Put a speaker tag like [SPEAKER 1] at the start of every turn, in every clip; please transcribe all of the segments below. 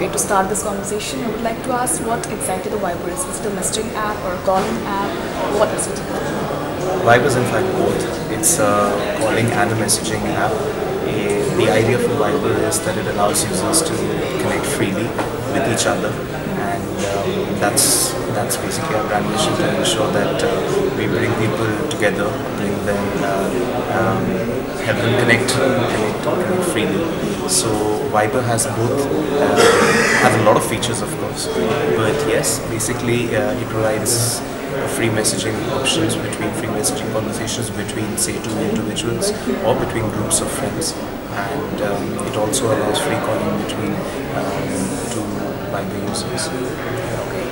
[SPEAKER 1] Okay, to start this conversation, I would like to ask what exactly the Viber is. Is it a messaging app or a calling app? What is it?
[SPEAKER 2] Vibe is in fact both. It's a calling and a messaging app. The idea for Viber is that it allows users to connect freely with each other, and that's basically our brand mission, to ensure that we bring people together, bring them, help them connect freely. So Viber has both, has a lot of features, of course, but yes, basically it provides free messaging options, free messaging conversations between, say, two individuals or between groups of friends, and it also allows free calling between two Viber users.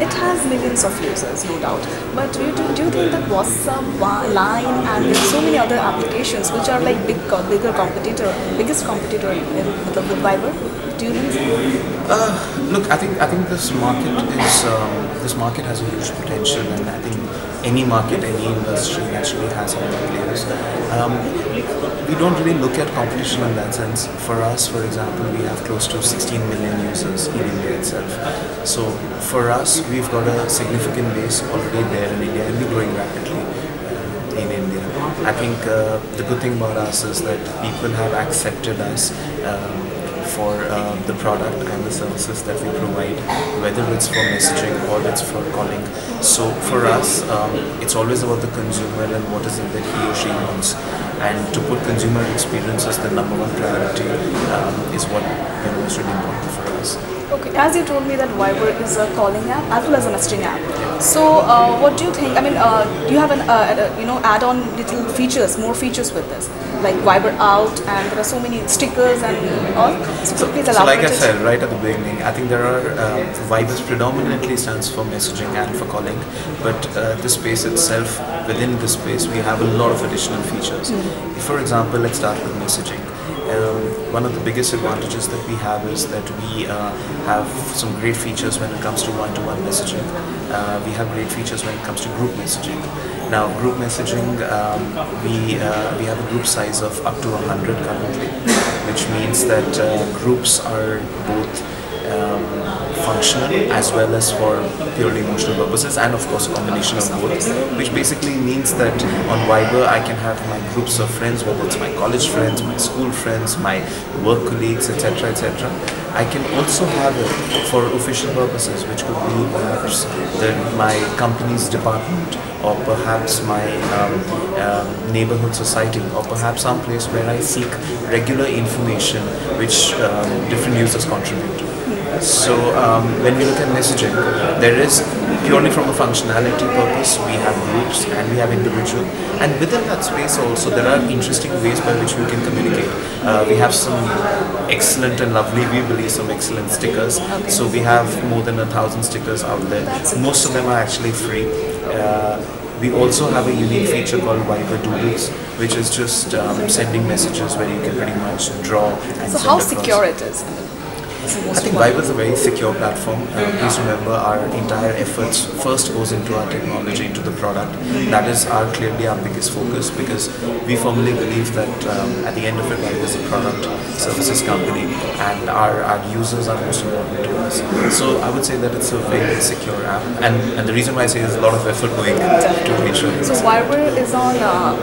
[SPEAKER 1] It has millions of users, no doubt. But do you think that WhatsApp, Line, and there are so many other applications which are like biggest competitor with Viber? Do you think?
[SPEAKER 2] Look, I think this market has a huge potential, and I think any market, any industry actually has other players. We don't really look at competition in that sense. For us, for example, we have close to 16 million users in India itself. So for us, we've got a significant base already there in India, and we're growing rapidly in India. I think the good thing about us is that people have accepted us for the product and the services that we provide, whether it's for messaging or it's for calling. So for us, it's always about the consumer and what is it that he or she wants. And to put consumer experience as the number one priority is what is really important for us.
[SPEAKER 1] Okay, as you told me that Viber is a calling app as well as a messaging app. So what do you think? I mean, do you have an add-on little features, more features with this, like Viber out, and there are so many stickers and all. So please elaborate.
[SPEAKER 2] So like I said right at the beginning, I think there are Viber predominantly stands for messaging and for calling, but this space itself, within this space, we have a lot of additional features. For example, let's start with messaging. One of the biggest advantages that we have is that we have some great features when it comes to one-to-one messaging. We have great features when it comes to group messaging. Now, group messaging, we have a group size of up to 100 currently, which means that groups are both functional as well as for purely emotional purposes, and of course a combination of both, which basically means that on Viber I can have my groups of friends, whether it's my college friends, my school friends, my work colleagues, etc., etc. I can also have it for official purposes, which could be perhaps my company's department, or perhaps my neighborhood society, or perhaps some place where I seek regular information which different users contribute to. So when we look at messaging, there is purely from a functionality purpose, we have groups and we have individual, and within that space also there are interesting ways by which we can communicate. We have some excellent and lovely, we believe, some excellent stickers. So we have more than 1,000 stickers out there. Most of them are actually free. We also have a unique feature called Viber Doodles, which is just sending messages where you can pretty much draw and
[SPEAKER 1] so
[SPEAKER 2] send
[SPEAKER 1] how
[SPEAKER 2] across.
[SPEAKER 1] secure it is?
[SPEAKER 2] I think Viber is a very secure platform. Please remember, our entire efforts first goes into our technology, into the product. That is clearly our biggest focus, because we firmly believe that at the end of it, Viber is a product services company, and our users are most important to us. So I would say that it's a very secure app, and the reason why I say there's a lot of effort going to ensure this.
[SPEAKER 1] So Viber is on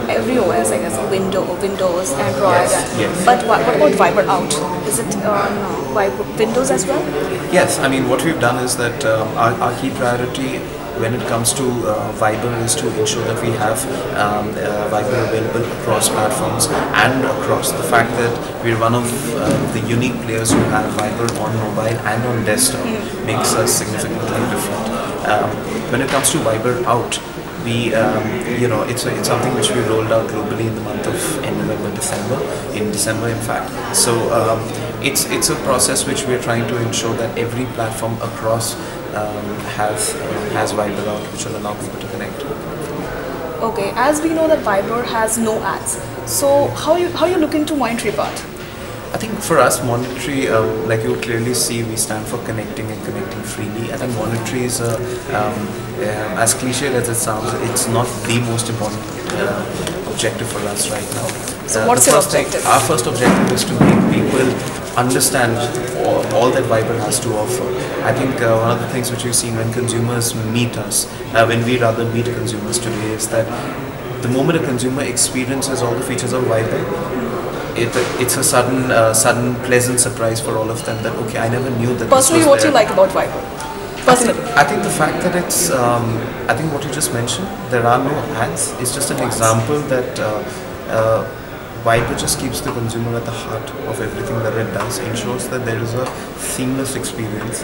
[SPEAKER 1] every OS, I guess, Windows, Android.
[SPEAKER 2] Yes.
[SPEAKER 1] But what about Viber out? Is it on Windows as well?
[SPEAKER 2] Yes, I mean, what we've done is that our key priority when it comes to Viber is to ensure that we have Viber available across platforms and across. The fact that we're one of the unique players who have Viber on mobile and on desktop makes us significantly different. When it comes to Viber out, it's something which we rolled out globally in the month of November, in December in fact. So it's a process which we are trying to ensure that every platform across has Viber out, which will allow people to connect.
[SPEAKER 1] Okay, as we know that Viber has no ads, so how you look into monetary part?
[SPEAKER 2] I think for us, monetary, like you clearly see, we stand for connecting and connecting freely. I think monetary is, as cliched as it sounds, it's not the most important objective for us right now.
[SPEAKER 1] So what's your objective?
[SPEAKER 2] Our first objective is to make people understand all that Viber has to offer. I think one of the things which we've seen when consumers meet us, when we rather meet consumers today, is that the moment a consumer experiences all the features of Viber, it's a sudden pleasant surprise for all of them that, okay, I never knew that.
[SPEAKER 1] Personally,
[SPEAKER 2] this was
[SPEAKER 1] what do
[SPEAKER 2] there.
[SPEAKER 1] you like about Viber? Personally.
[SPEAKER 2] I think the fact that it's, I think what you just mentioned, there are no ads, is just an example that Viber just keeps the consumer at the heart of everything that it does, ensures that there is a seamless experience,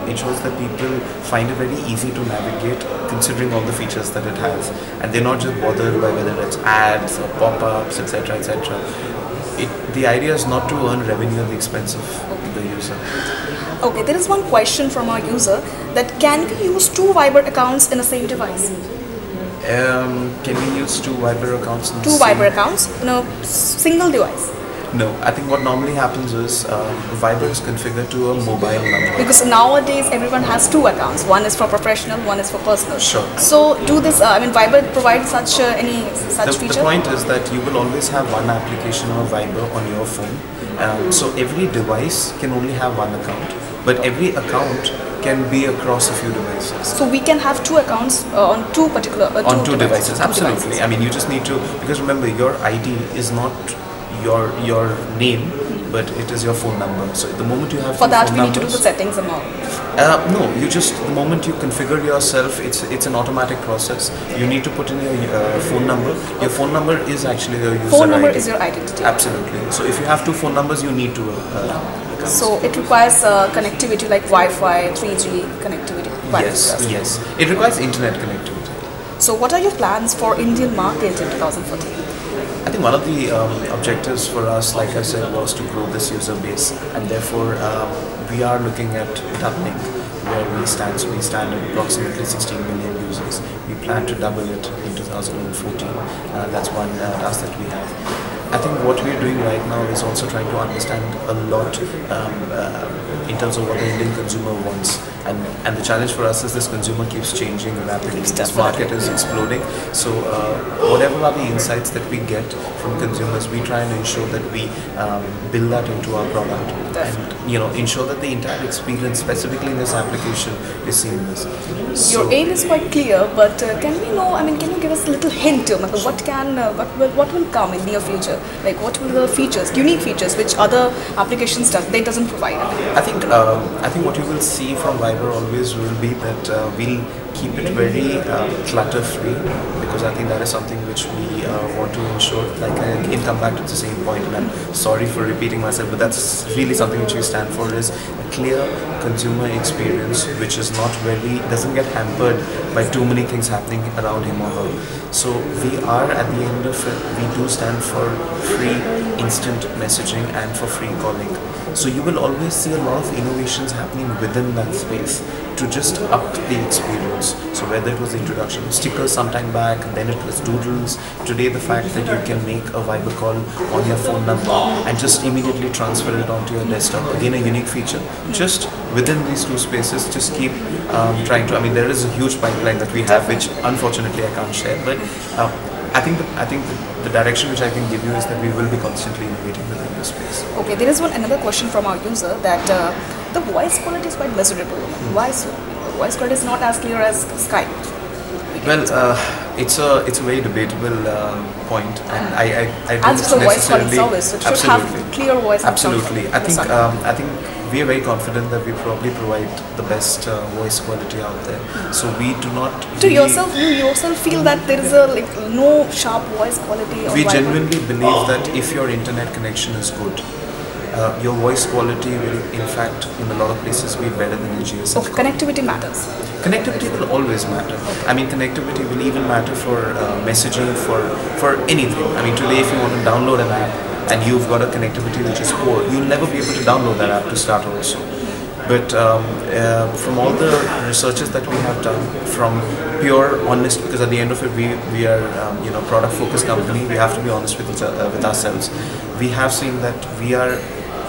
[SPEAKER 2] ensures that people find it very easy to navigate considering all the features that it has, and they're not just bothered by whether it's ads or pop-ups, etc., etc. The idea is not to earn revenue at the expense of the user.
[SPEAKER 1] Okay, there is one question from our user that can we use 2 Viber accounts in a same device?
[SPEAKER 2] Can we use 2 Viber accounts? In
[SPEAKER 1] 2 Viber accounts in a single device?
[SPEAKER 2] No, I think what normally happens is Viber is configured to a mobile number.
[SPEAKER 1] Because nowadays everyone has 2 accounts. One is for professional, one is for personal.
[SPEAKER 2] Sure.
[SPEAKER 1] So do this. Viber provides such feature.
[SPEAKER 2] The point is that you will always have one application of Viber on your phone. So every device can only have one account, but every account can be across a few devices.
[SPEAKER 1] So we can have 2 accounts on 2 particular
[SPEAKER 2] on two devices. Absolutely.
[SPEAKER 1] Devices.
[SPEAKER 2] I mean, you just need to, because remember, your ID is not your name, but it is your phone number. So the moment you have
[SPEAKER 1] for that we
[SPEAKER 2] numbers,
[SPEAKER 1] need to do the settings and all.
[SPEAKER 2] No, the moment you configure yourself, it's an automatic process. You need to put in your phone number. Your phone number is actually your user
[SPEAKER 1] Phone number
[SPEAKER 2] ID.
[SPEAKER 1] is your identity.
[SPEAKER 2] Absolutely. So if you have 2 phone numbers, you need to.
[SPEAKER 1] So it requires connectivity like Wi-Fi, 3G connectivity.
[SPEAKER 2] Yes. It requires internet connectivity.
[SPEAKER 1] So what are your plans for Indian market in 2014?
[SPEAKER 2] I think one of the objectives for us, like I said, was to grow this user base, and therefore we are looking at doubling where we stand. So we stand at approximately 16 million users. We plan to double it in 2014. That's one task that we have. I think what we're doing right now is also trying to understand a lot in terms of what the Indian consumer wants. And the challenge for us is this consumer keeps changing rapidly. This market is exploding. So whatever are the insights that we get from consumers, we try and ensure that we build that into our product. And ensure that the entire experience, specifically in this application, is seamless.
[SPEAKER 1] Your aim is quite clear, but can we know? Can you give us a little hint? What will come in near future? Like what will the features, unique features, which other applications doesn't provide?
[SPEAKER 2] I think what you will see from Viber always will be that we'll keep it very clutter free, because I think that is something which we want to ensure. Like I again come back to the same point, and I'm sorry for repeating myself, but that's really something which we stand for, is a clear consumer experience which is not doesn't get hampered by too many things happening around him or her. So we are, at the end of it, we do stand for free instant messaging and for free calling. So you will always see a lot of innovations happening within that space to just up the experience. So whether it was the introduction of stickers sometime back, then it was doodles. Today the fact that you can make a Viber call on your phone number and just immediately transfer it onto your desktop. Again, a unique feature. Just within these 2 spaces, just keep trying to. There is a huge pipeline that we have, which unfortunately I can't share. But I think the direction which I can give you is that we will be constantly innovating within this space.
[SPEAKER 1] Okay, there is another question from our user that the voice quality is quite miserable. Why so? Voice quality is not as clear as Skype.
[SPEAKER 2] Well, it's a very debatable point, and I don't
[SPEAKER 1] as it's a voice calling
[SPEAKER 2] necessarily.
[SPEAKER 1] service, it should have clear voice.
[SPEAKER 2] Absolutely, I think we are very confident that we probably provide the best voice quality out there. So we do not.
[SPEAKER 1] You yourself feel that there is no sharp voice quality.
[SPEAKER 2] We genuinely believe that if your internet connection is good, your voice quality will, in fact, in a lot of places, be better than your GSM.
[SPEAKER 1] Okay, connectivity matters.
[SPEAKER 2] Connectivity will always matter. Connectivity will even matter for messaging, for anything. Today if you want to download an app and you've got a connectivity which is poor, you'll never be able to download that app to start also. But from all the researches that we have done, from pure honest, because at the end of it we are product focused company, we have to be honest with ourselves. We have seen that we are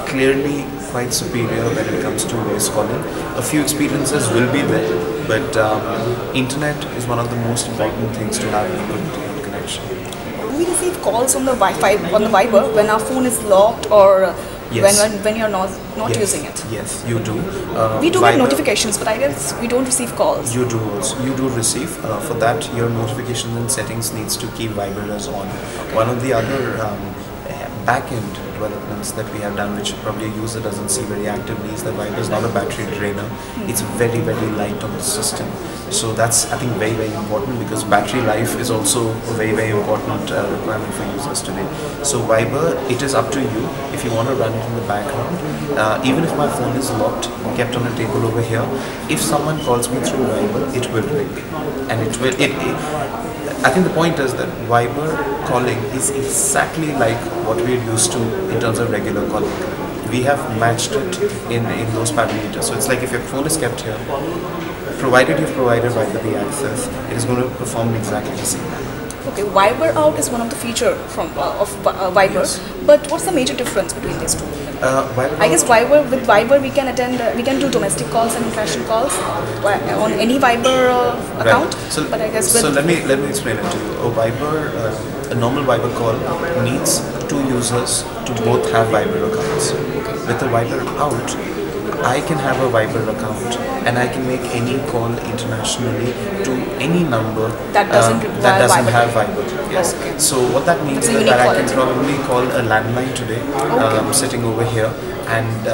[SPEAKER 2] clearly quite superior when it comes to voice calling. A few experiences will be there, but internet is one of the most important things to have a good internet connection.
[SPEAKER 1] We receive calls on the Wi-Fi, on the Viber, when our phone is locked or
[SPEAKER 2] Yes.
[SPEAKER 1] when you're not
[SPEAKER 2] Yes.
[SPEAKER 1] using it?
[SPEAKER 2] Yes, you do.
[SPEAKER 1] We do get
[SPEAKER 2] Viber-
[SPEAKER 1] notifications, but I guess we don't receive calls.
[SPEAKER 2] You do also. You do receive. For that, your notifications and settings needs to keep Viber as on. One of the other back-end developments that we have done, which probably a user doesn't see very actively, is that Viber is not a battery drainer. It's very, very light on the system. So that's, I think, very, very important, because battery life is also a very, very important requirement for users today. So Viber, it is up to you if you want to run it in the background. Even if my phone is locked, kept on a table over here, if someone calls me through Viber, it will ring. And it will, I think the point is that Viber calling is exactly like what we're used to in terms of regular calling. We have matched it in those parameters. So it's like if your phone is kept here, provided you've provided Viber the access, it is going to perform exactly the same.
[SPEAKER 1] Okay, Viber out is one of the feature from of Viber,
[SPEAKER 2] Yes.
[SPEAKER 1] but what's the major difference between these two?
[SPEAKER 2] Viber
[SPEAKER 1] I guess with Viber we can attend, we can do domestic calls and international calls on any Viber account.
[SPEAKER 2] Right. So,
[SPEAKER 1] but I guess
[SPEAKER 2] so let me explain it to you. A Viber, a normal Viber call needs two users to both have Viber accounts. With a Viber out, I can have a Viber account and I can make any call internationally to any number
[SPEAKER 1] that doesn't require
[SPEAKER 2] that doesn't
[SPEAKER 1] Viber.
[SPEAKER 2] have Viber. Yes.
[SPEAKER 1] Okay.
[SPEAKER 2] So what that means
[SPEAKER 1] It's a
[SPEAKER 2] is
[SPEAKER 1] unique
[SPEAKER 2] that I can
[SPEAKER 1] quality.
[SPEAKER 2] probably call a landline today, sitting over here, and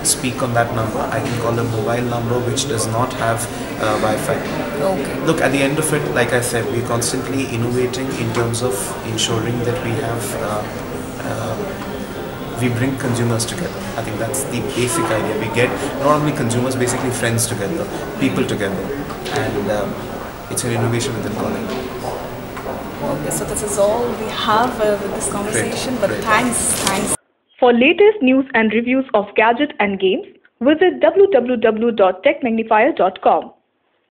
[SPEAKER 2] speak on that number. I can call a mobile number which does not have Wi-Fi.
[SPEAKER 1] Okay.
[SPEAKER 2] Look, at the end of it, like I said, we're constantly innovating in terms of ensuring that we have we bring consumers together. I think that's the basic idea. We get not only consumers, basically friends together, people together, and it's an innovation within calling.
[SPEAKER 1] Okay, so this is all we have with this conversation. But
[SPEAKER 2] Great.
[SPEAKER 1] thanks. For latest news and reviews of gadget and games, visit www.techmagnifier.com.